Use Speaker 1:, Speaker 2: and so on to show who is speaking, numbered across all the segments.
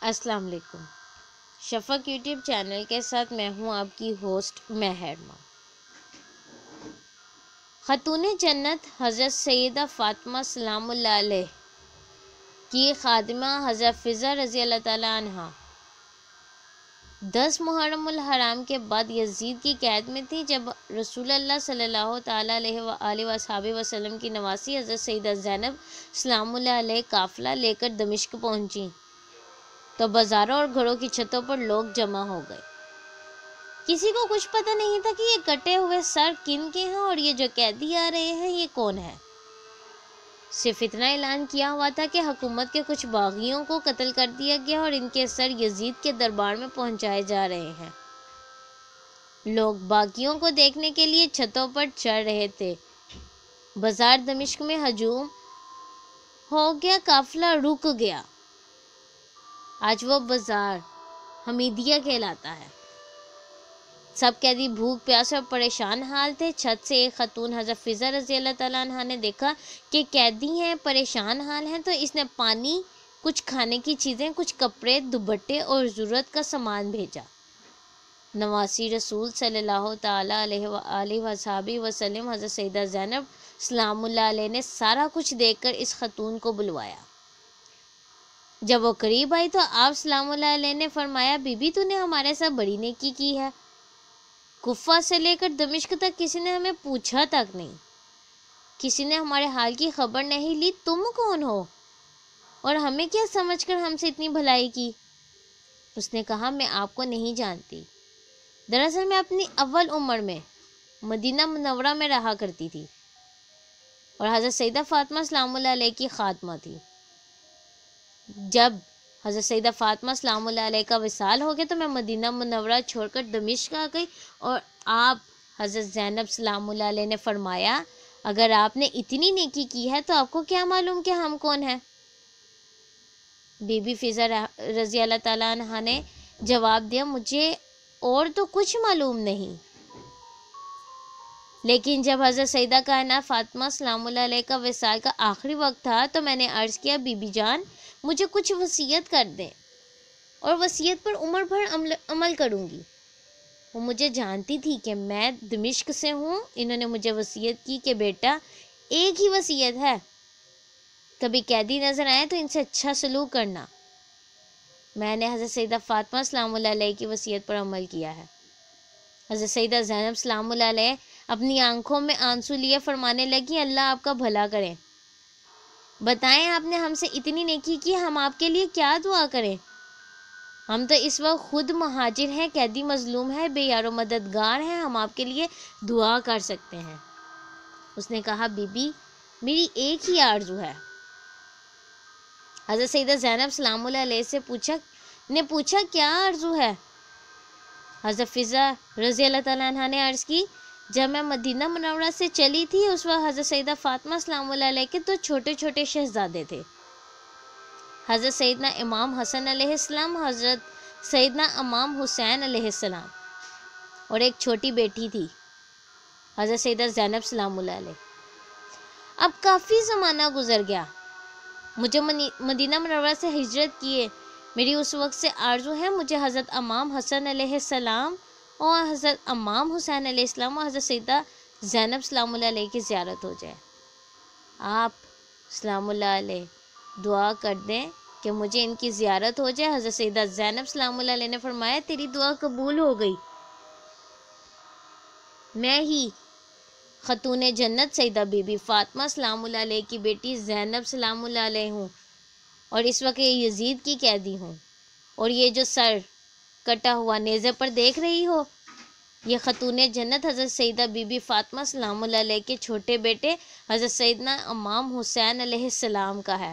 Speaker 1: السلام علیکم۔ شفق YouTube channel کے ساتھ میں ہوں آپ کی ہوسٹ مہرما۔ خاتون جنت حضرت سیدہ فاطمہ سلام اللہ علیہ کی خادمہ حضرت فضہ رضی اللہ تعالیٰ عنہ 10 محرم الحرام کے بعد یزید کی قید میں تھی جب رسول اللہ صلی اللہ تعالیٰ علیہ وآلہ وصحبہ وسلم کی نواسی حضرت سیدہ زینب سلام اللہ علیہ قافلہ لے کر دمشق پہنچی تو بازاروں اور گھروں کی چھتوں پر لوگ جمع ہو گئے۔ کسی کو کچھ پتہ نہیں تھا کہ یہ کٹے ہوئے سر کن کے ہیں اور یہ جو قیدی آ رہے ہیں یہ کون ہے۔ صرف اتنا اعلان کیا ہوا تھا کہ حکومت کے کچھ باغیوں کو قتل کر دیا گیا اور ان کے سر یزید کے دربار میں پہنچائے جا رہے ہیں۔ لوگ باغیوں کو دیکھنے کے لیے چھتوں پر چڑھ رہے تھے۔ بازار دمشق میں ہجوم ہو گیا، قافلہ رک گیا۔ آج وہ بازار حمیدیہ کہلاتا ہے۔ سب قیدی بھوک پیاس اور پریشان حال تھے۔ چھت سے ایک خاتون حضرت فضہ رضی اللہ تعالیٰ عنہ نے دیکھا کہ قیدی ہیں، پریشان حال ہیں، تو اس نے پانی، کچھ کھانے کی چیزیں، کچھ کپڑے، دوپٹے اور ضرورت کا سامان بھیجا۔ نواسی رسول صلی اللہ تعالیٰ علیہ وآلہ وصحبہ وسلم حضرت سیدہ زینب سلام اللہ علیہ نے سارا کچھ دیکھ کر اس خاتون کو بلوایا۔ جب وہ قریب آئی تو آپ سلام اللہ علیہ نے فرمایا، بی بی تو نے ہمارے ساتھ بڑی نیکی کی ہے۔ کوفہ سے لے کر دمشق تک کسی نے ہمیں پوچھا تک نہیں، کسی نے ہمارے حال کی خبر نہیں لی۔ تم کون ہو اور ہمیں کیا سمجھ کر ہم سے اتنی بھلائی کی؟ اس نے کہا، میں آپ کو نہیں جانتی۔ دراصل میں اپنی اول عمر میں مدینہ منورہ میں رہا کرتی تھی اور حضرت سیدہ فاطمہ سلام اللہ علیہ کی خادمہ تھی۔ جب حضرت سیدہ فاطمہ سلام اللہ علیہ کا وصال ہو گیا تو میں مدینہ منورہ چھوڑ کر دمشق آ گئی اور آپ حضرت زینب سلام اللہ علیہ نے فرمایا، اگر آپ نے اتنی نیکی کی ہے تو آپ کو کیا معلوم کہ ہم کون ہیں؟ بی بی فضہ رضی اللہ تعالیٰ عنہ نے جواب دیا، مجھے اور تو کچھ معلوم نہیں، لیکن جب حضرت سیدہ کائنات فاطمہ سلام اللہ علیہ کا وصال کا آخری وقت تھا تو میں نے عرض کیا، بی بی جان مجھے کچھ وصیت کر دیں اور وصیت پر عمر بھر عمل کروں گی۔ وہ مجھے جانتی تھی کہ میں دمشق سے ہوں۔ انہوں نے مجھے وصیت کی کہ بیٹا ایک ہی وصیت ہے، کبھی قیدی نظر آئے تو ان سے اچھا سلوک کرنا۔ میں نے حضرت سیدہ فاطمہ سلام اللہ علیہ کی وصیت پر عمل کیا ہے۔ حضرت سیدہ زینب سلام اللہ علیہ اپنی آنکھوں میں آنسو لیے فرمانے لگی، اللہ آپ کا بھلا کرے، بتائیں آپ نے ہم سے اتنی نیکی کی، ہم آپ کے لیے کیا دعا کریں؟ ہم تو اس وقت خود مہاجر ہیں، قیدی مظلوم ہے، بے یار و مددگار ہیں، ہم آپ کے لیے دعا کر سکتے ہیں۔ اس نے کہا، بی بی میری ایک ہی آرزو ہے۔ حضرت سیدہ زینب سلام اللہ علیہ سے پوچھا کیا آرزو ہے؟ حضرت فضہ رضی اللہ تعالیٰ عنہ نے عرض کی، جب میں مدینہ منورہ سے چلی تھی اس وقت حضرت سیدہ فاطمہ سلام اللہ علیہ کے 2 چھوٹے چھوٹے شہزادے تھے، حضرت سیدنا امام حسن علیہ السلام، حضرت سیدنا امام حسین علیہ السلام، اور ایک چھوٹی بیٹی تھی حضرت سیدہ زینب سلام اللہ علیہ۔ اب کافی زمانہ گزر گیا، مجھے مدینہ منورہ سے ہجرت کیے میری اس وقت سے آرزو ہے، مجھے حضرت امام حسن علیہ السلام اور حضرت امام حسین علیہ السلام اور حضرت سیدہ زینب سلام اللہ علیہ کی زیارت ہو جائے۔ آپ سلام اللہ علیہ دعا کر دیں کہ مجھے ان کی زیارت ہو جائے۔ حضرت سیدہ زینب سلام اللہ علیہ نے فرمایا، تیری دعا قبول ہو گئی، میں ہی خاتون جنت سیدہ بی بی فاطمہ سلام اللہ علیہ کی بیٹی زینب سلام اللہ علیہ ہوں اور اس وقت یہ یزید کی قیدی ہوں، اور یہ جو سر کٹا ہوا نیزے پر دیکھ رہی ہو یہ خاتون جنت حضرت سیدہ بی بی فاطمہ سلام اللہ علیہ کے چھوٹے بیٹے حضرت سیدنا امام حسین علیہ السلام کا ہے۔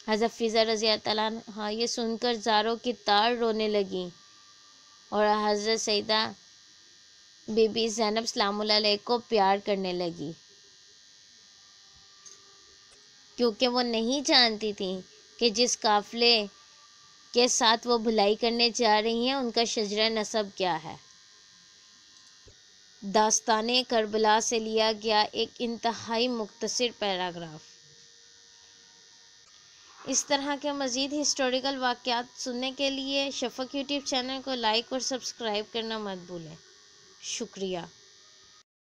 Speaker 1: حضرت فضہ رضی اللہ تعالیٰ عنہ یہ سن کر زاروں کی تار رونے لگیں اور حضرت سیدہ بی بی زینب سلام اللہ علیہ کو پیار کرنے لگی، کیونکہ وہ نہیں جانتی تھیں کہ جس قافلے کے ساتھ وہ بھلائی کرنے جا رہی ہیں ان کا شجرہ نسب کیا ہے۔ داستان کربلا سے لیا گیا ایک انتہائی مختصر پیراگراف۔ اس طرح کے مزید ہسٹوریکل واقعات سننے کے لیے شفق یوٹیوب چینل کو لائک اور سبسکرائب کرنا مت بھولیں۔ شکریہ۔